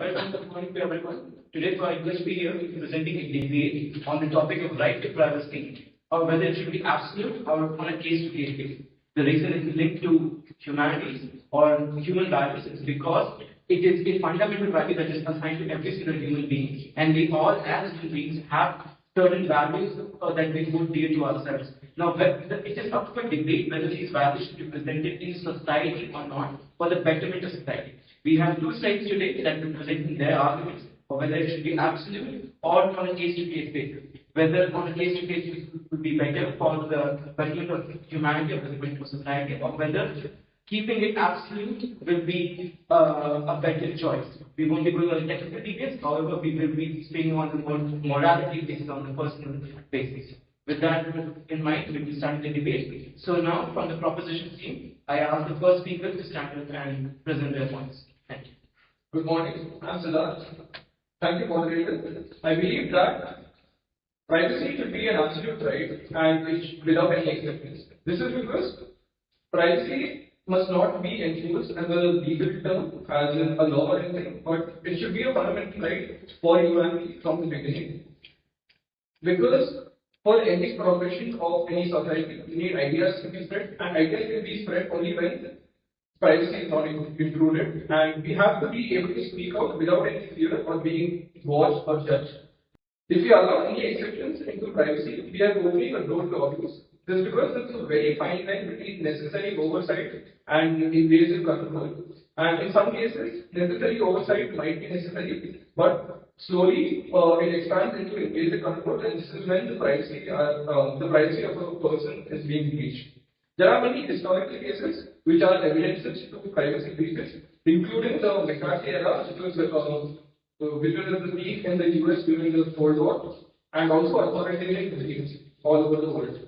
Good morning to everyone. Today, I will be here presenting a debate on the topic of right to privacy, or whether it should be absolute or on a case-to-case basis. The reason is linked to humanity or human values is because it is a fundamental value that is assigned to every single human being, and we all, as human beings, have certain values that we hold dear to ourselves. Now, it is up for debate whether these values should be presented in society or not for the betterment of society. We have two sides today that will present their arguments for whether it should be absolute or on a case-to-case basis. Whether on a case-to-case basis would be better for the betterment of humanity or the betterment of society, or whether keeping it absolute will be a better choice. We won't be going on technical details, however, we will be speaking on the more morality basis, on the personal basis. With that in mind, we will start the debate. So now, from the proposition team, I ask the first speaker to stand up and present their points. Thank you. Good morning. I'm Siddarth. Thank you, moderator. I believe that privacy should be an absolute right and without any exceptions. This is because privacy must not be enforced as a legal term, as in a law or anything, but it should be a fundamental right for humanity from the beginning. Because for any progression of any society, we need ideas to be spread, and ideas can be spread only when privacy is not included, and we have to be able to speak out without any fear of being watched or judged. If we allow any exceptions into privacy, we are opening a door to abuse. This is because there is a very fine line between necessary oversight and invasive control. And in some cases, necessary oversight might be necessary, but slowly it expands into invasive control, and this is when the privacy of a person is being breached. There are many historical cases which are evidences to privacy breaches, including the McCarthy era, which was the peak in the US during the Cold War, and also authoritarian regimes all over the world.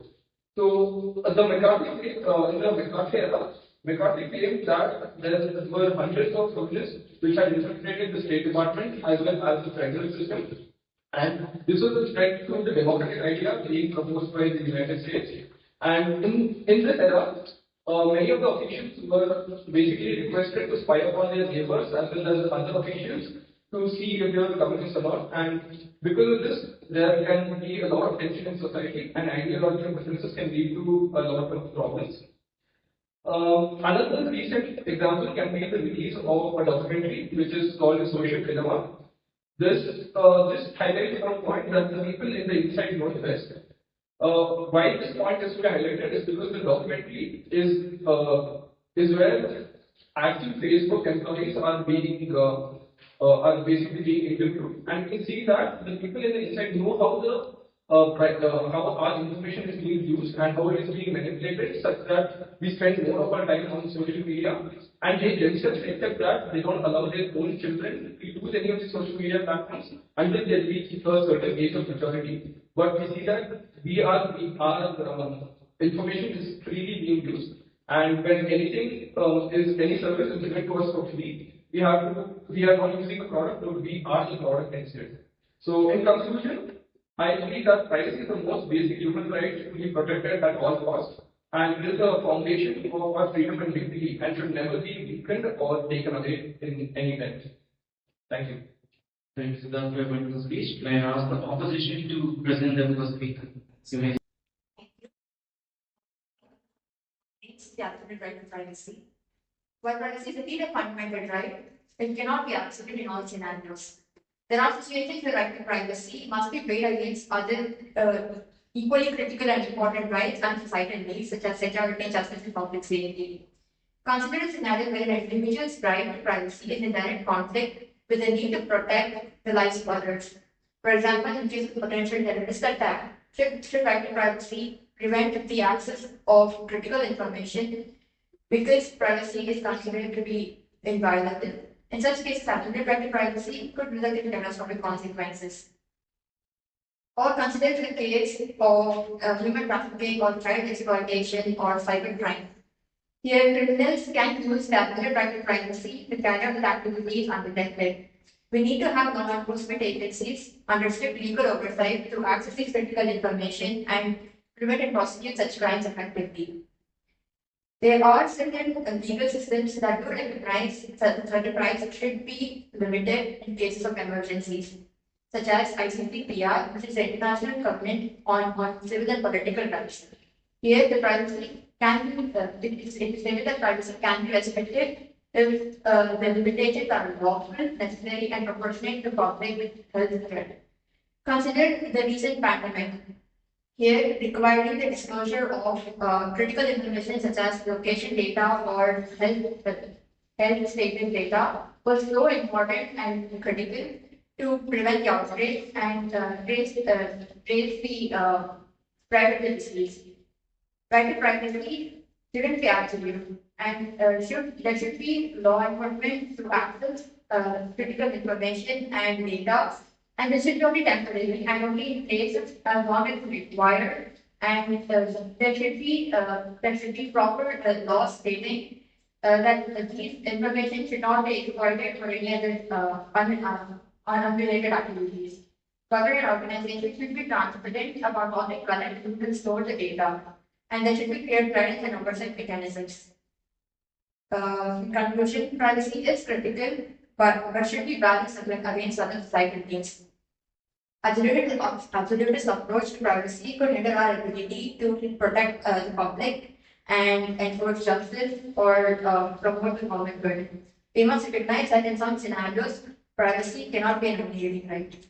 So in the McCarthy era, McCarthy claimed that there were hundreds of sources which had infiltrated the State Department as well as the federal system, and this was a threat to the democratic idea being proposed by the United States. And in this era, many of the officials were basically requested to spy upon their neighbors as well as other officials to see if they were communists or not. And because of this, there can be a lot of tension in society, and ideological differences can lead to a lot of problems. Another recent example can be the release of a documentary which is called The Social Dilemma. This highlights one point that the people in the inside know best. Why this point is to be highlighted is because the documentary is where actual Facebook employees are basically being interviewed, and you can see that the people in the inside know how our information is being used and how it is being manipulated, such that we spend more of our time on social media, and they themselves accept that they don't allow their own children to use any of the social media platforms until they reach a certain age of maturity. But we see that our information is freely being used, and when any service is given to us for free, we are not using the product, but we are the product instead. So in conclusion, I believe that privacy is the most basic human right to be protected at all costs, and it is the foundation of our freedom and dignity, and should never be weakened or taken away in any event. Thank you. Thank you, Siddarth, for your wonderful speech. May I ask the opposition to present their first speaker? Thank you. It's the absolute right to privacy. While privacy is indeed a fundamental right, it cannot be absolute in all scenarios. There are situations where right to privacy must be weighed against other equally critical and important rights and societal needs, such as security, justice, and public safety. Consider a scenario where an individual's right to privacy is in direct conflict with the need to protect the lives of others. For example, in case of potential terrorist attack, should right to privacy prevent the access of critical information because privacy is considered to be inviolable. In such cases, absolute right to privacy could result in catastrophic consequences. Or consider the case of human trafficking or child exploitation or cybercrime. Here, criminals can use the absolute right to privacy to carry out their activities undetected. We need to have law enforcement agencies under strict legal oversight to access this critical information and prevent and prosecute such crimes effectively. There are certain legal systems that do recognize certain rights should be limited in cases of emergencies, such as ICCPR, which is the International Covenant on Civil and Political Rights. Here, the privacy can be, it's stated that privacy can be respected if the limitations are lawful, necessary, and proportionate to public with health threat. Consider the recent pandemic. Here, requiring the disclosure of critical information such as location data or health statement data was so important and critical to prevent the outbreak and raise the spread of the disease. Right to privacy shouldn't be absolute, and there should be law enforcement to access critical information and data, and this should be temporary and only in places as long as required. And there should be proper laws stating that these information should not be exploited for any other unrelated activities. Government organizations should be transparent about how they collect and will store the data, and there should be clear guidance and oversight mechanisms. In conclusion, privacy is critical, but should be balanced against other societal needs. Absolutist approach to privacy could hinder our ability to protect the public and enforce justice or promote the common good. We must recognize that in some scenarios, privacy cannot be an immediate right.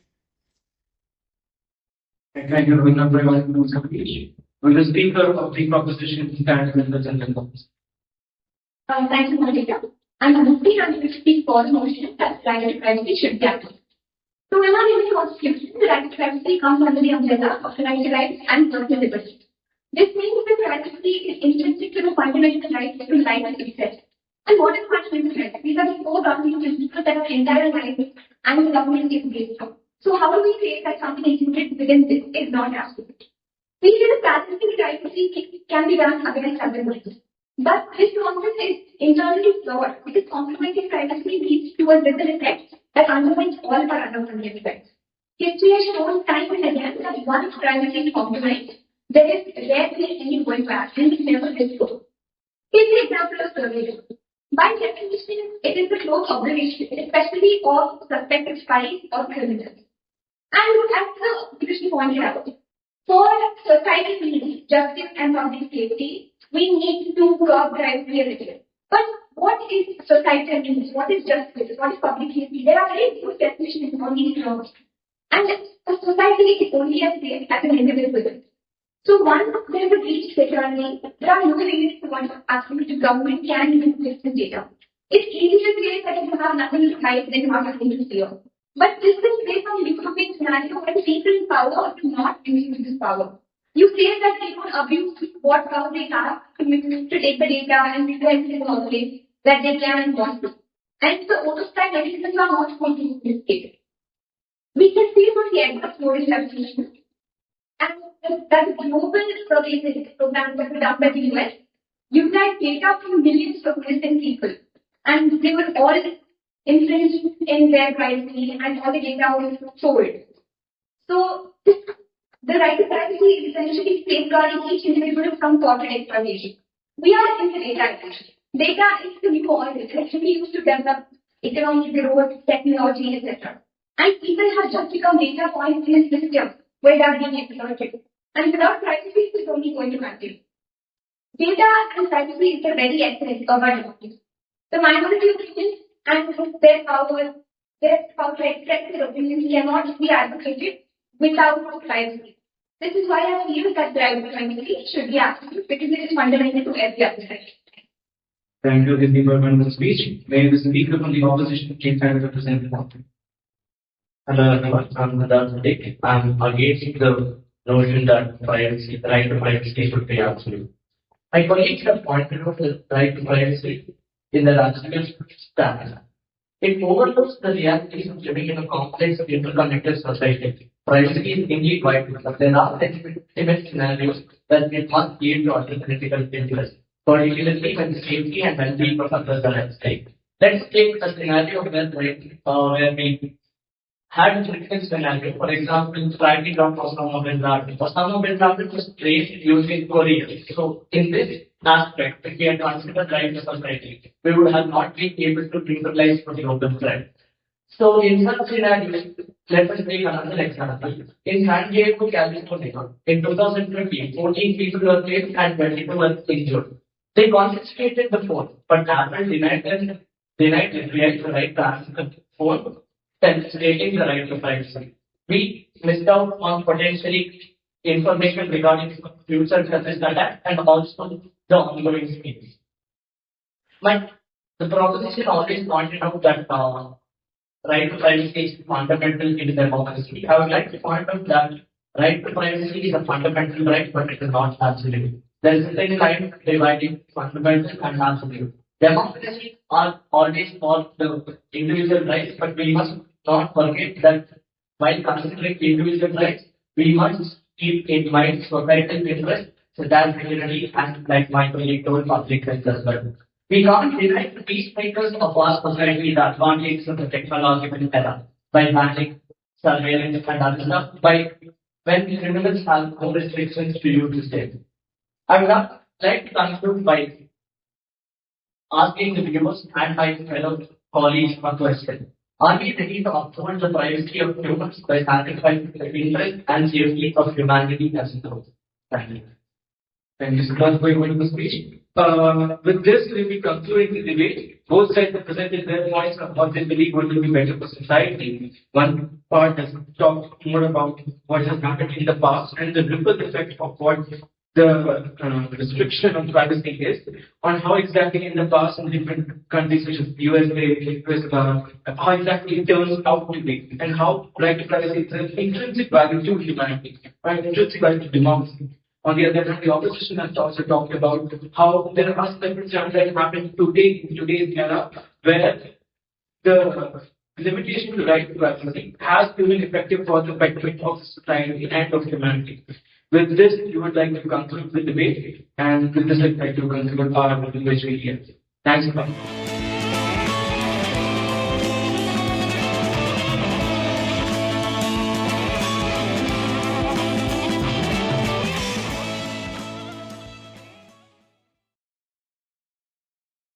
Thank you, Ravina, for your speech. Will the speaker of the proposition stand with the gentleman? Thank you, Moderator. I'm Aditi Arun to speak for the motion that right to privacy should be acted. So, in our Indian Constitution, the right to privacy comes under the umbrella of the right to rights and personal liberty. This means that privacy is intrinsic to the fundamental right to life itself. And what is fundamental rights? These are the four governing principles that our entire life and the government is based on. So, how do we say that something included within this is not absolute? We say that balancing privacy can be done against other rights. But this concept is internally flawed because compromising privacy leads to a ripple effect that undermines all of our other fundamental rights. History has shown time and again that once privacy is compromised, there is rarely any going back and it never lets go. Here's the example of surveillance. By definition, it is the close observation, especially of suspected spies or criminals. And as the Commission pointed out, for societal needs, justice and public safety, we need to curb privacy a little. But what is societal needs? What is justice? What is public safety? There are very good definitions on these terms. And a society is only as safe as an individual. So once there is a breach securely, there are no ways to what actually the government can use this data. It's easy to say that if you have nothing to hide, then you have nothing to fear. But this is based on a utopian scenario where people in power do not use this power. You say that they don't abuse what power they have to take the data and do everything all the way that they can and want to. And the oversight mechanisms are not going to be this case. We can see from the end of storage revolution and that global surveillance program that were done by the US utilized data from millions of innocent people. And they were all infringed in their privacy and all the data was sold. So the right to privacy is essentially safeguarding each individual from corporate exploitation. We are in the data age. Data is the new oil. It can be used to develop economic growth, technology, etc. And people have just become data points in a system where they are being exploited. And without privacy, it is only going to continue. Data and privacy is the very essence of our democracy. The minority opinions and their power to express their opinions cannot be advocated without privacy. This is why I feel that privacy should be absolute because it is fundamental to every other right. Thank you, Aditi, for your speech. May the speaker from the opposition take time to present the topic. Hello everyone, I'm Siddharth Satish. I'm against the notion that privacy, the right to privacy should be absolute. My colleagues have pointed out the right to privacy in their article stand. It overlooks the realities of living in a complex, interconnected society. Privacy is indeed vital, but there are legitimate scenarios that we must lead to other critical interests, particularly when the safety and well-being of others are at stake. Let's take a scenario where had a critical scenario. For example, writing down Osama bin Laden. Osama bin Laden was traced using Korea. So in this aspect, if we had considered right to society, we would have not been able to neutralize the global threat. So in such scenarios, let us take another example. In San Diego, California, in 2020, 14 people were killed and 22 were injured. They confiscated the phone, but Apple denied the right to access the phone, stating the right to privacy. We missed out on potentially information regarding future terrorist attack and also the ongoing schemes. But the proposition always pointed out that right to privacy is fundamental in democracy. I would like to point out that right to privacy is a fundamental right, but it is not absolute. There is a thin line dividing fundamental and absolute. Democracies are always for the individual rights, but we must not forget that while considering individual rights, we must keep in mind societal interests such as security and, like my colleague told, public health as well. We can't deny the peacemakers of our society the advantages of the technological era by banning surveillance and other stuff, by when criminals have no restrictions to use the state. I would like to conclude by asking the viewers and my fellow colleagues a question. Are we ready to uphold the privacy of humans by sacrificing the interest and safety of humanity as a whole? Thank you. Thank you, Siddarth, for your wonderful speech. With this, we will be concluding the debate. Both sides have presented their points of what they believe will be better for society. One part has talked more about what has happened in the past and the ripple effect of what the restriction on privacy is, on how exactly in the past in different countries such as USA, how exactly it turns out to be, and how right to privacy is an intrinsic value to humanity, right? Intrinsic value to democracy. On the other hand, the opposition has also talked about how there are circumstances that happen today in today's era where the limitation to right to privacy has proven effective for the betterment of society and of humanity. With this, we would like to conclude the debate, and with this, I'd like to conclude our debate here. Thanks a lot.